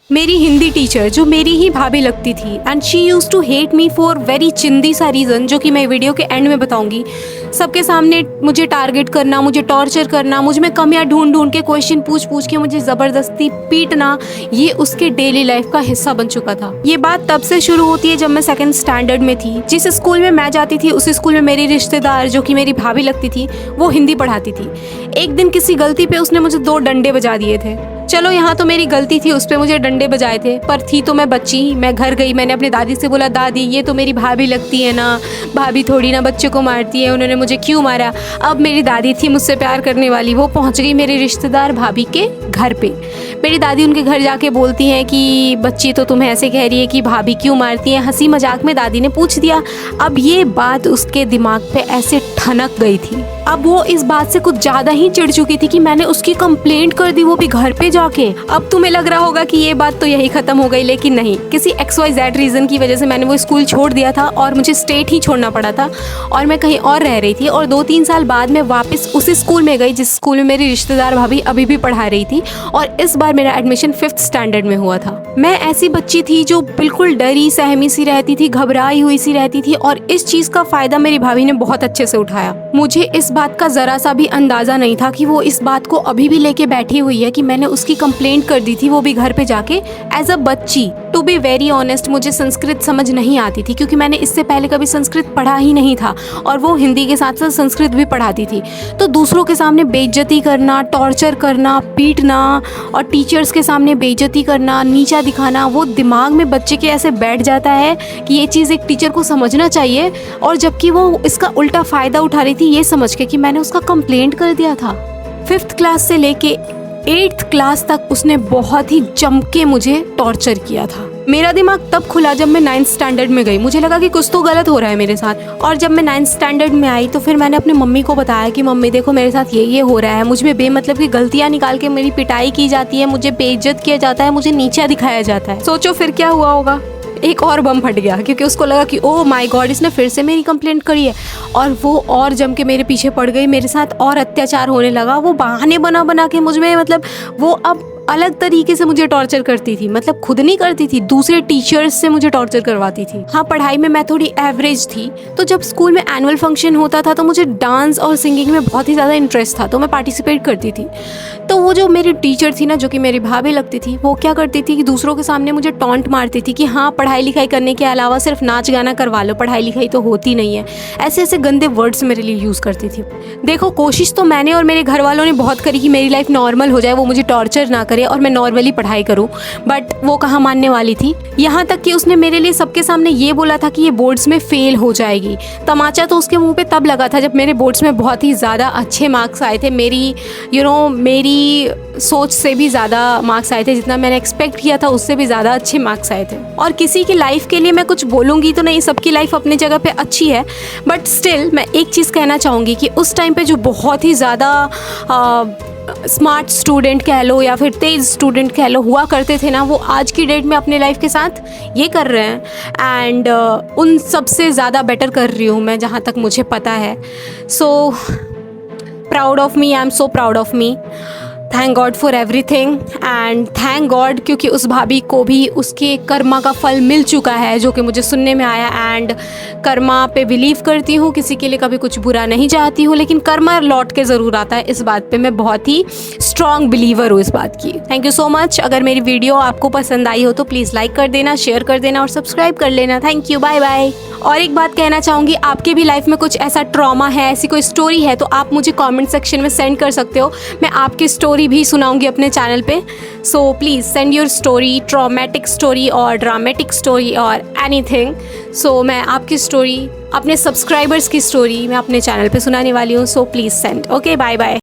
मेरी हिंदी टीचर जो मेरी ही भाभी लगती थी and she use to hate me for very चिंदी सा रीज़न, जो कि मैं वीडियो के एंड में बताऊंगी। सबके सामने मुझे टारगेट करना, मुझे टॉर्चर करना, मुझ में कमियां ढूंढ ढूंढ के क्वेश्चन पूछ पूछ के मुझे ज़बरदस्ती पीटना, ये उसके डेली लाइफ का हिस्सा बन चुका था। ये बात तब से शुरू होती है जब मैं सेकंड स्टैंडर्ड में थी। जिस स्कूल में मैं जाती थी उस स्कूल में मेरी रिश्तेदार जो कि मेरी भाभी लगती थी वो हिंदी पढ़ाती थी। एक दिन किसी गलती पे उसने मुझे 2 डंडे बजा दिए थे। चलो यहाँ तो मेरी गलती थी, उस पर मुझे डंडे बजाए थे, पर थी तो मैं बच्ची। मैं घर गई, मैंने अपनी दादी से बोला, दादी ये तो मेरी भाभी लगती है ना, भाभी थोड़ी ना बच्चों को मारती है, उन्होंने मुझे क्यों मारा। अब मेरी दादी थी मुझसे प्यार करने वाली, वो पहुँच गई मेरे रिश्तेदार भाभी के घर पे। मेरी दादी उनके घर जाके बोलती हैं कि बच्ची तो तुम्हें ऐसे कह रही है कि भाभी क्यों मारती है। हंसी मजाक में दादी ने पूछ दिया। अब ये बात उसके दिमाग पे ऐसे ठनक गई थी। अब वो इस बात से कुछ ज़्यादा ही चिढ़ चुकी थी कि मैंने उसकी कंप्लेंट कर दी, वो भी घर पे जाके। अब तुम्हें लग रहा होगा कि ये बात तो यही खत्म हो गई, लेकिन नहीं। किसी XYZ रीज़न की वजह से मैंने वो स्कूल छोड़ दिया था और मुझे स्टेट ही छोड़ना पड़ा था और मैं कहीं और रह रही थी। और 2-3 साल बाद मैं वापस उसी स्कूल में गई जिस स्कूल में मेरी रिश्तेदार भाभी अभी भी पढ़ा रही थी, और इस बार मेरा एडमिशन 5th स्टैंडर्ड में हुआ था। मैं ऐसी बच्ची थी जो बिल्कुल डरी सहमी सी रहती थी, घबराई हुई सी रहती थी, और इस चीज़ का फ़ायदा मेरी भाभी ने बहुत अच्छे से उठाया। मुझे इस बात का ज़रा सा भी अंदाज़ा नहीं था कि वो इस बात को अभी भी लेके बैठी हुई है कि मैंने उसकी कंप्लेंट कर दी थी, वो भी घर पे जाके। एज अ बच्ची, टू बी वेरी ऑनेस्ट, मुझे संस्कृत समझ नहीं आती थी क्योंकि मैंने इससे पहले कभी संस्कृत पढ़ा ही नहीं था, और वो हिंदी के साथ साथ संस्कृत भी पढ़ाती थी। तो दूसरों के सामने बेइज्जती करना, टॉर्चर करना, पीटना और टीचर्स के सामने बेइज्जती करना, नीचा दिखाना, वो दिमाग में बच्चे के ऐसे बैठ जाता है कि ये चीज़ एक टीचर को समझना चाहिए। और जबकि वो इसका उल्टा फ़ायदा उठा रही थी ये समझ के कि मैंने उसका कंप्लेंट कर दिया था। 5th क्लास से लेके 8th क्लास तक उसने बहुत ही जम के मुझे टॉर्चर किया था। मेरा दिमाग तब खुला जब मैं 9th स्टैंडर्ड में गई। मुझे लगा कि कुछ तो गलत हो रहा है मेरे साथ। और जब मैं 9th स्टैंडर्ड में आई तो फिर मैंने अपनी मम्मी को बताया कि मम्मी देखो मेरे साथ ये हो रहा है, मुझ में बेमतलब की गलतियाँ निकाल के मेरी पिटाई की जाती है, मुझे बेइज्जत किया जाता है, मुझे नीचा दिखाया जाता है। सोचो फिर क्या हुआ होगा। एक और बम फट गया क्योंकि उसको लगा कि ओह माय गॉड, इसने फिर से मेरी कंप्लेंट करी है, और वो और जम के मेरे पीछे पड़ गई। मेरे साथ और अत्याचार होने लगा। वो बहाने बना बना के मुझ में, मतलब वो अब अलग तरीके से मुझे टॉर्चर करती थी। मतलब खुद नहीं करती थी, दूसरे टीचर्स से मुझे टॉर्चर करवाती थी। हाँ, पढ़ाई में मैं थोड़ी एवरेज थी, तो जब स्कूल में एनुअल फंक्शन होता था तो मुझे डांस और सिंगिंग में बहुत ही ज़्यादा इंटरेस्ट था, तो मैं पार्टिसिपेट करती थी। तो वो जो मेरी टीचर थी ना, जो कि मेरी भाभी लगती थी, वो क्या करती थी कि दूसरों के सामने मुझे टॉन्ट मारती थी कि हाँ, पढ़ाई लिखाई करने के अलावा सिर्फ नाच गाना करवा लो, पढ़ाई लिखाई तो होती नहीं है। ऐसे ऐसे गंदे वर्ड्स मेरे लिए यूज़ करती थी। देखो, कोशिश तो मैंने और मेरे घर वालों ने बहुत करी कि मेरी लाइफ नॉर्मल हो जाए, वो मुझे टॉर्चर ना करे और मैं नॉर्मली पढ़ाई करूं, बट वो कहाँ मानने वाली थी। यहाँ तक कि उसने मेरे लिए सबके सामने ये बोला था कि ये बोर्ड्स में फेल हो जाएगी। तमाचा तो उसके मुंह पे तब लगा था जब मेरे बोर्ड्स में बहुत ही ज़्यादा अच्छे मार्क्स आए थे। मेरी मेरी सोच से भी ज़्यादा मार्क्स आए थे, जितना मैंने एक्सपेक्ट किया था उससे भी ज़्यादा अच्छे मार्क्स आए थे। और किसी की लाइफ के लिए मैं कुछ बोलूँगी तो नहीं, सबकी लाइफ अपनी जगह पे अच्छी है, बट स्टिल मैं एक चीज़ कहना चाहूँगी कि उस टाइम पे जो बहुत ही ज़्यादा स्मार्ट स्टूडेंट कह लो या फिर तेज स्टूडेंट कह लो हुआ करते थे ना, वो आज की डेट में अपने लाइफ के साथ ये कर रहे हैं, एंड उन सबसे ज़्यादा बेटर कर रही हूँ मैं, जहाँ तक मुझे पता है। So proud of me, I am so proud of me. Thank God for everything, and thank God क्योंकि उस भाभी को भी उसके कर्मा का फल मिल चुका है, जो कि मुझे सुनने में आया। एंड कर्मा पे बिलीव करती हूँ, किसी के लिए कभी कुछ बुरा नहीं चाहती हूँ, लेकिन कर्मा लौट के ज़रूर आता है। इस बात पे मैं बहुत ही स्ट्रॉन्ग बिलीवर हूँ इस बात की। Thank you so much. अगर मेरी वीडियो आपको पसंद आई हो तो प्लीज़ लाइक कर देना, शेयर कर देना और सब्सक्राइब कर लेना। Thank you, bye bye. और एक बात कहना चाहूँगी, आपके भी लाइफ में कुछ ऐसा ट्रॉमा है, ऐसी कोई स्टोरी है, तो आप मुझे कमेंट सेक्शन में सेंड कर सकते हो। मैं आपकी स्टोरी भी सुनाऊंगी अपने चैनल पे। सो please send your story, traumatic story और ड्रामेटिक स्टोरी और एनीथिंग। सो मैं आपकी स्टोरी, अपने सब्सक्राइबर्स की स्टोरी मैं अपने चैनल पे सुनाने वाली हूँ। So please send. Okay, bye bye.